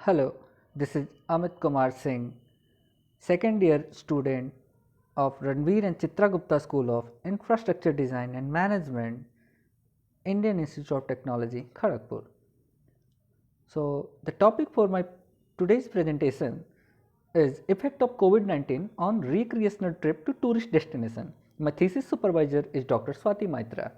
Hello, this is Amit Kumar Singh, second year student of Ranveer and Chitra Gupta School of Infrastructure Design and Management, Indian Institute of Technology, Kharagpur. So, the topic for my today's presentation is effect of COVID-19 on recreational trip to tourist destination. My thesis supervisor is Dr. Swati Maitra.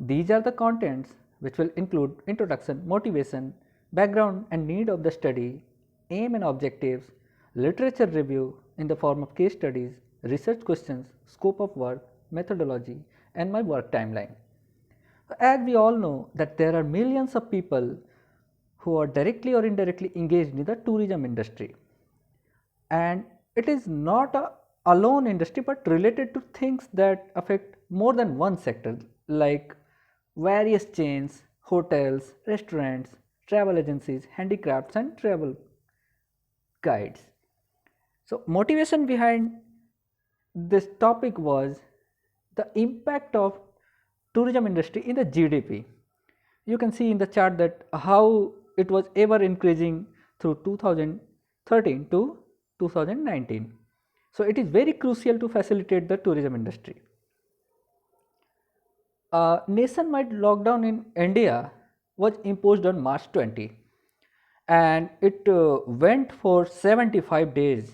These are the contents which will include introduction, motivation, background and need of the study, aim and objectives, literature review in the form of case studies, research questions, scope of work, methodology and my work timeline. As we all know that there are millions of people who are directly or indirectly engaged in the tourism industry, and it is not a alone industry but related to things that affect more than one sector like various chains, hotels, restaurants, travel agencies, handicrafts and travel guides. So, motivation behind this topic was the impact of tourism industry in the GDP. You can see in the chart that how it was ever increasing through 2013 to 2019. So, it is very crucial to facilitate the tourism industry. Nationwide lockdown in India was imposed on March 20 and it went for 75 days,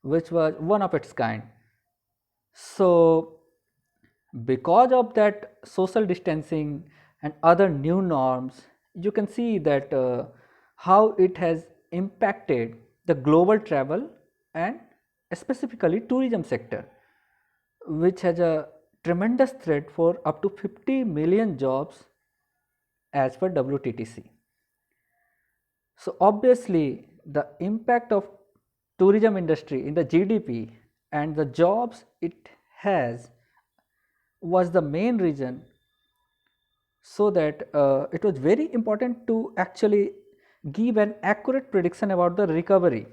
which was one of its kind. So, because of that social distancing and other new norms, you can see that how it has impacted the global travel and specifically tourism sector, which has a tremendous threat for up to 50 million jobs as per WTTC. So obviously the impact of tourism industry in the GDP and the jobs it has was the main reason, so that it was very important to actually give an accurate prediction about the recovery,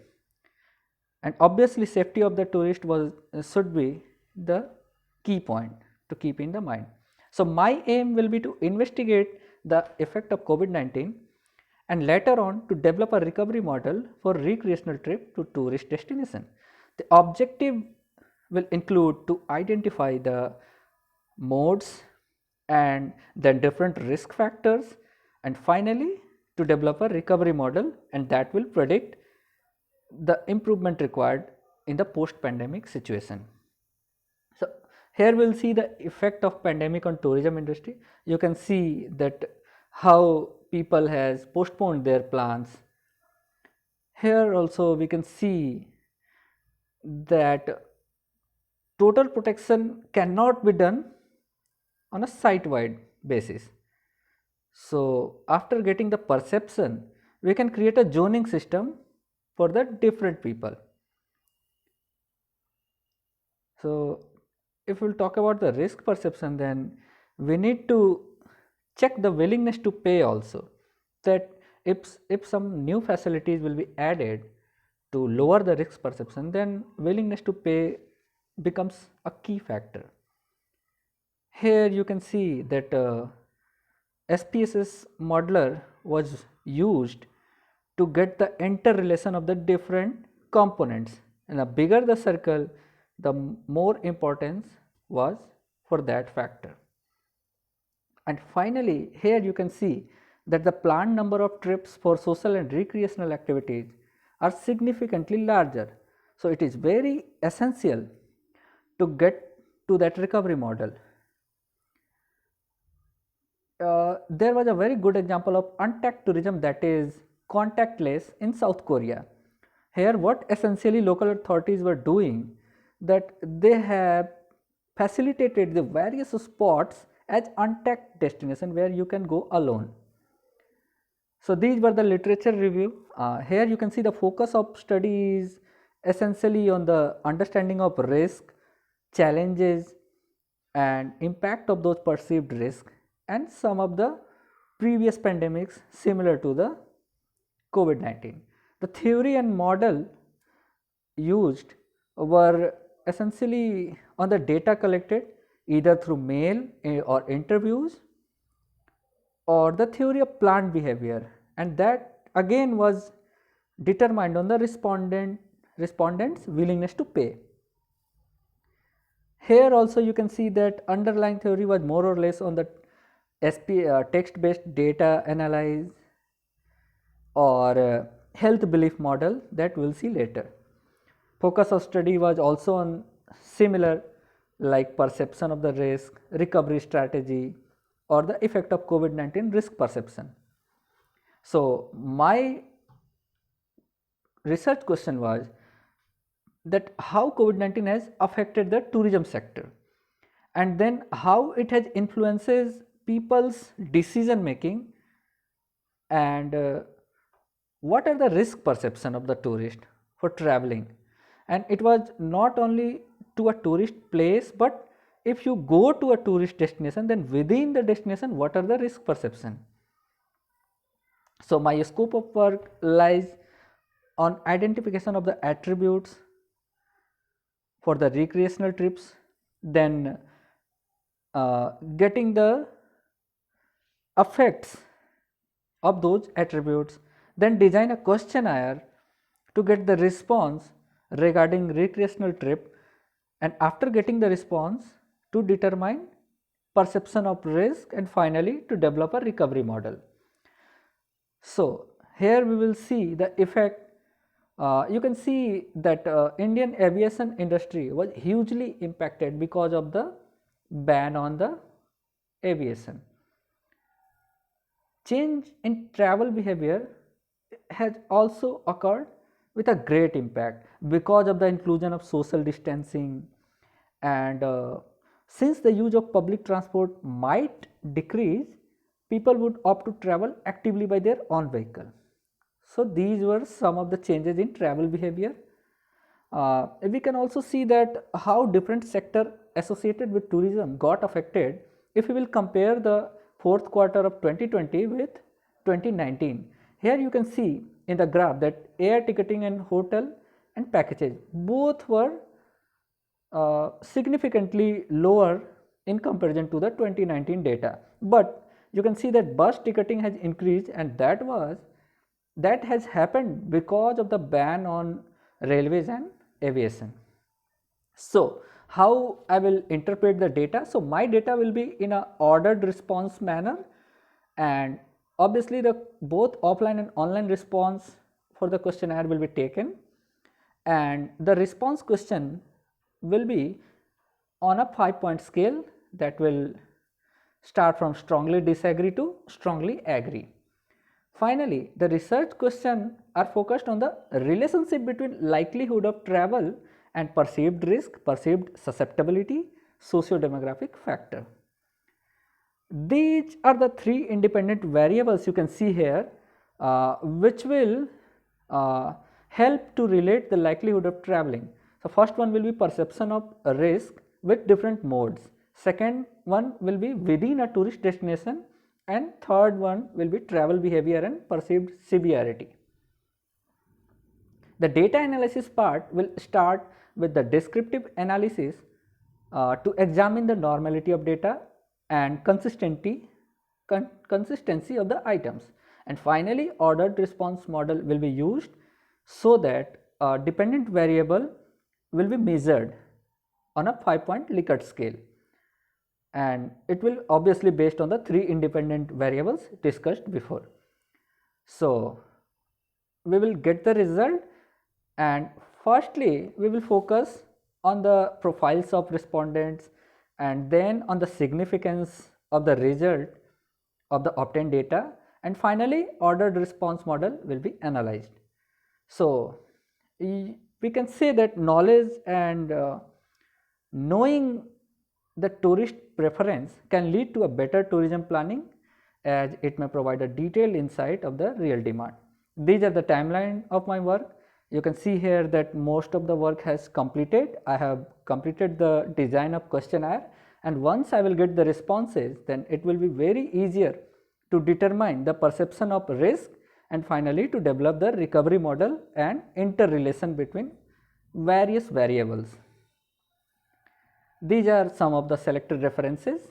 and obviously safety of the tourist was should be the key point to keep in the mind. So my aim will be to investigate the effect of COVID-19 and later on to develop a recovery model for recreational trip to tourist destination. The objective will include to identify the modes and then different risk factors, and finally to develop a recovery model, and that will predict the improvement required in the post pandemic situation. So here we'll see the effect of pandemic on tourism industry. You can see that how people has postponed their plans. Here also we can see that total protection cannot be done on a site-wide basis. So after getting the perception, we can create a zoning system for the different people. So if we'll talk about the risk perception, then we need to check the willingness to pay also, that if some new facilities will be added to lower the risk perception, then willingness to pay becomes a key factor. Here you can see that SPSS modeler was used to get the interrelation of the different components, and the bigger the circle, the more importance was for that factor. And finally here you can see that the planned number of trips for social and recreational activities are significantly larger. So it is very essential to get to that recovery model. There was a very good example of untapped tourism, that is contactless, in South Korea. Here what essentially local authorities were doing, that they have facilitated the various spots as untapped destination where you can go alone. So these were the literature review. Here you can see the focus of study is essentially on the understanding of risk, challenges and impact of those perceived risk, and some of the previous pandemics similar to the COVID-19. The theory and model used were essentially on the data collected either through mail or interviews, or the theory of plant behavior, and that again was determined on the respondent's willingness to pay. Here also you can see that underlying theory was more or less on the text-based data analysis or health belief model that we will see later. Focus of study was also on similar like perception of the risk, recovery strategy, or the effect of COVID-19 risk perception. So my research question was that how COVID-19 has affected the tourism sector, and then how it has influences people's decision making, and what are the risk perception of the tourist for traveling. And it was not only to a tourist place, but if you go to a tourist destination, then within the destination what are the risk perception. So my scope of work lies on identification of the attributes for the recreational trips, then getting the effects of those attributes, then design a questionnaire to get the response regarding recreational trip, and after getting the response to determine perception of risk, and finally to develop a recovery model. So here we will see the effect. You can see that Indian aviation industry was hugely impacted because of the ban on the aviation. Change in travel behavior has also occurred with a great impact because of the inclusion of social distancing, and since the use of public transport might decrease, people would opt to travel actively by their own vehicle. So these were some of the changes in travel behavior. We can also see that how different sector associated with tourism got affected if we will compare the fourth quarter of 2020 with 2019. Here you can see in the graph that air ticketing and hotel and packages both were significantly lower in comparison to the 2019 data, but you can see that bus ticketing has increased, and that has happened because of the ban on railways and aviation. So how I will interpret the data? So my data will be in a ordered response manner, and obviously the both offline and online response for the questionnaire will be taken, and the response question will be on a 5-point scale that will start from strongly disagree to strongly agree. Finally, the research questions are focused on the relationship between likelihood of travel and perceived risk, perceived susceptibility, socio-demographic factor. These are the 3 independent variables you can see here, which will help to relate the likelihood of traveling. So first one will be perception of risk with different modes. Second one will be within a tourist destination, and third one will be travel behavior and perceived severity. The data analysis part will start with the descriptive analysis to examine the normality of data and consistency of the items, and finally ordered response model will be used so that a dependent variable will be measured on a 5-point Likert scale, and it will obviously based on the 3 independent variables discussed before. So we will get the result, and firstly we will focus on the profiles of respondents, and then on the significance of the result of the obtained data, and finally ordered response model will be analyzed. So we can say that knowledge and knowing the tourist preference can lead to a better tourism planning, as it may provide a detailed insight of the real demand. These are the timeline of my work. You can see here that most of the work has completed. I have completed the design of questionnaire, and once I will get the responses, then it will be very easier to determine the perception of risk, and finally to develop the recovery model and interrelation between various variables. These are some of the selected references.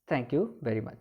Thank you very much.